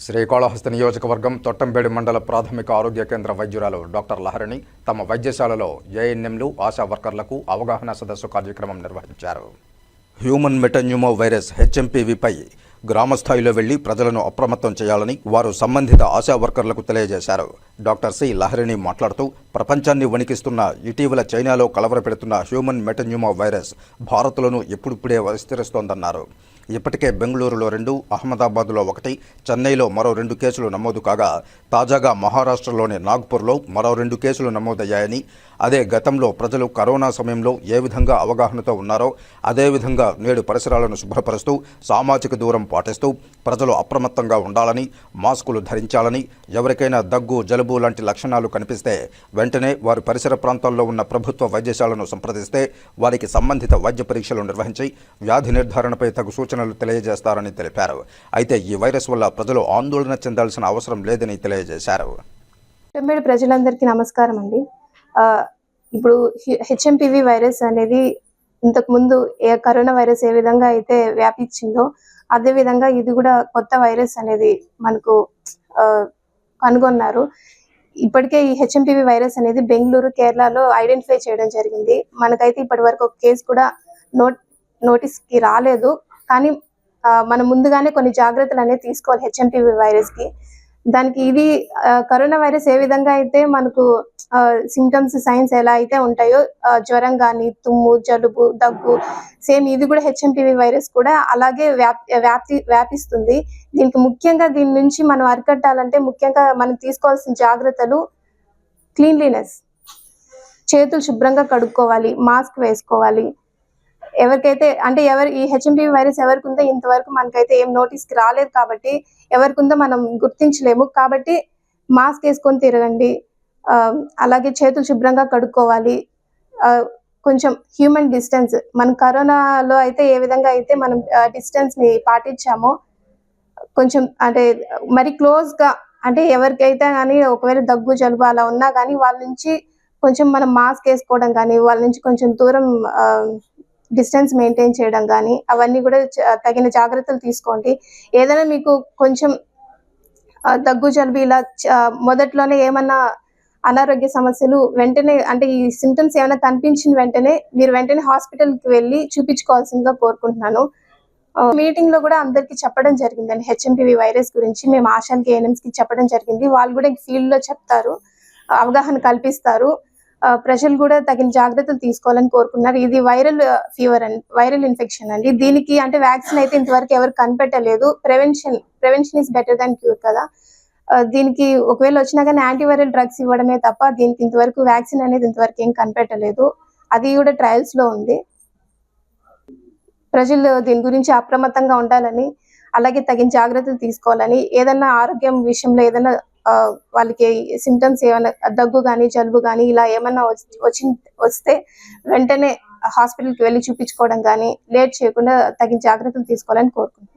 శ్రీకాళహస్తి నియోజకవర్గం తొట్టంబేడు మండల ప్రాథమిక ఆరోగ్య కేంద్ర వైద్యురాలు డాక్టర్ లహరిణి తమ వైద్యశాలలో ఏఎన్ఎంలు ఆశా వర్కర్లకు అవగాహన సదస్సు కార్యక్రమం నిర్వహించారు. హ్యూమన్ మెటన్యూమో వైరస్ హెచ్ఎంపీవీపై గ్రామస్థాయిలో వెళ్లి ప్రజలను అప్రమత్తం చేయాలని వారు సంబంధిత ఆశా వర్కర్లకు తెలియజేశారు. డాక్టర్ సి లహరిణి మాట్లాడుతూ ప్రపంచాన్ని వణికిస్తున్న ఇటీవల చైనాలో కలవరపెడుతున్న హ్యూమన్ మెటన్యూమో వైరస్ భారత్లోనూ ఇప్పుడిప్పుడే విస్తరిస్తోందన్నారు. ఇప్పటికే బెంగళూరులో 2, అహ్మదాబాద్లో 1, చెన్నైలో మరో 2 కేసులు నమోదు కాగా తాజాగా మహారాష్ట్రలోని నాగ్పూర్లో మరో 2 కేసులు నమోదయ్యాయని, అదే గతంలో ప్రజలు కరోనా సమయంలో ఏ విధంగా అవగాహనతో ఉన్నారో అదేవిధంగా నేడు పరిసరాలను శుభ్రపరుస్తూ సామాజిక దూరం పాటిస్తూ ప్రజలు అప్రమత్తంగా ఉండాలని, మాస్కులు ధరించాలని, ఎవరికైనా దగ్గు, జలుబు లాంటి లక్షణాలు కనిపిస్తే వెంటనే వారి పరిసర ప్రాంతాల్లో ఉన్న ప్రభుత్వ వైద్యశాలను సంప్రదిస్తే వారికి సంబంధిత వైద్య పరీక్షలు నిర్వహించి వ్యాధి నిర్ధారణపై తగు సూచనలు తెలియజేస్తారని తెలిపారు. అయితే ఈ వైరస్ వల్ల ప్రజలు ఆందోళన చెందాల్సిన అవసరం లేదని తెలియజేశారు. ప్రజలందరికీ నమస్కారం అండి. ఇప్పుడు హెచ్ఎంపీవీ వైరస్ అనేది ఇంతకు ముందు కరోనా వైరస్ ఏ విధంగా అయితే వ్యాపించిందో అదే విధంగా ఇది కూడా కొత్త వైరస్ అనేది మనకు కనుగొన్నారు. ఇప్పటికే ఈ హెచ్ఎంపీవీ వైరస్ అనేది బెంగళూరు, కేరళలో ఐడెంటిఫై చేయడం జరిగింది. మనకైతే ఇప్పటి వరకు ఒక కేసు కూడా నోటీస్కి రాలేదు. కానీ మనం ముందుగానే కొన్ని జాగ్రత్తలు అనేది తీసుకోవాలి హెచ్ఎంపీవీ వైరస్ కి. దానికి ఇది కరోనా వైరస్ ఏ విధంగా అయితే మనకు సిమ్టమ్స్, సైన్స్ ఎలా అయితే ఉంటాయో జ్వరం కానీ, తుమ్ము, జలుబు, దగ్గు, సేమ్ ఇది కూడా హెచ్ఎంపీవీ వైరస్ కూడా అలాగే వ్యాపిస్తుంది. దీనికి ముఖ్యంగా దీని నుంచి మనం అరికట్టాలంటే ముఖ్యంగా మనం తీసుకోవాల్సిన జాగ్రత్తలు క్లీన్లీనెస్, చేతులు శుభ్రంగా కడుక్కోవాలి, మాస్క్ వేసుకోవాలి. ఎవరికైతే అంటే ఈ హెచ్ఎంపీవీ వైరస్ ఎవరికి ఉందో ఇంతవరకు మనకైతే ఏం నోటీస్కి రాలేదు కాబట్టి ఎవరికి ఉందో మనం గుర్తించలేము. కాబట్టి మాస్క్ వేసుకొని తిరగండి, అలాగే చేతులు శుభ్రంగా కడుక్కోవాలి. కొంచెం హ్యూమన్ డిస్టెన్స్, మనం కరోనాలో అయితే ఏ విధంగా అయితే మనం డిస్టెన్స్ని పాటించామో కొంచెం అంటే మరి క్లోజ్గా అంటే ఎవరికైతే కానీ ఒకవేళ దగ్గు, జలుబు అలా ఉన్నా కానీ వాళ్ళ నుంచి కొంచెం మనం మాస్క్ వేసుకోవడం కానీ, వాళ్ళ నుంచి కొంచెం దూరం డిస్టెన్స్ మెయింటైన్ చేయడం కానీ అవన్నీ కూడా తగిన జాగ్రత్తలు తీసుకోండి. ఏదైనా మీకు కొంచెం దగ్గు, జలుబు ఇలా మొదట్లోనే ఏమన్నా అనారోగ్య సమస్యలు వెంటనే అంటే ఈ సిమ్టమ్స్ ఏమైనా కనిపించిన వెంటనే మీరు వెంటనే హాస్పిటల్కి వెళ్ళి చూపించుకోవాల్సిందిగా కోరుకుంటున్నాను. మీటింగ్ లో కూడా అందరికి చెప్పడం జరిగిందండి హెచ్ఎంపీవీ వైరస్ గురించి. మేము ఆశాలకి, ఏఎన్ఎంస్కి చెప్పడం జరిగింది. వాళ్ళు కూడా ఫీల్డ్ లో చెప్తారు, అవగాహన కల్పిస్తారు. ప్రజలు కూడా తగిన జాగ్రత్తలు తీసుకోవాలని కోరుకున్నారు. ఇది వైరల్ ఫీవర్ అండి, వైరల్ ఇన్ఫెక్షన్ అండి. దీనికి అంటే వ్యాక్సిన్ అయితే ఇంతవరకు ఎవరు కనిపెట్టలేదు. Prevention is better than cure కదా. దీనికి ఒకవేళ వచ్చినా కానీ యాంటీవైరల్ డ్రగ్స్ ఇవ్వడమే తప్ప దీనికి ఇంతవరకు వ్యాక్సిన్ అనేది ఇంతవరకు ఏం కనిపెట్టలేదు. అది కూడా ట్రయల్స్ లో ఉంది. ప్రజలు దీని గురించి అప్రమత్తంగా ఉండాలని, అలాగే తగిన జాగ్రత్తలు తీసుకోవాలని, ఏదైనా ఆరోగ్యం విషయంలో ఏదైనా వాళ్ళకి సిమ్టమ్స్ ఏమైనా దగ్గు కానీ, జలుబు కానీ ఇలా ఏమన్నా వస్తే వెంటనే హాస్పిటల్కి వెళ్ళి చూపించుకోవడం కానీ లేట్ చేయకుండా తగిన జాగ్రత్తలు తీసుకోవాలని కోరుకుంటున్నాను.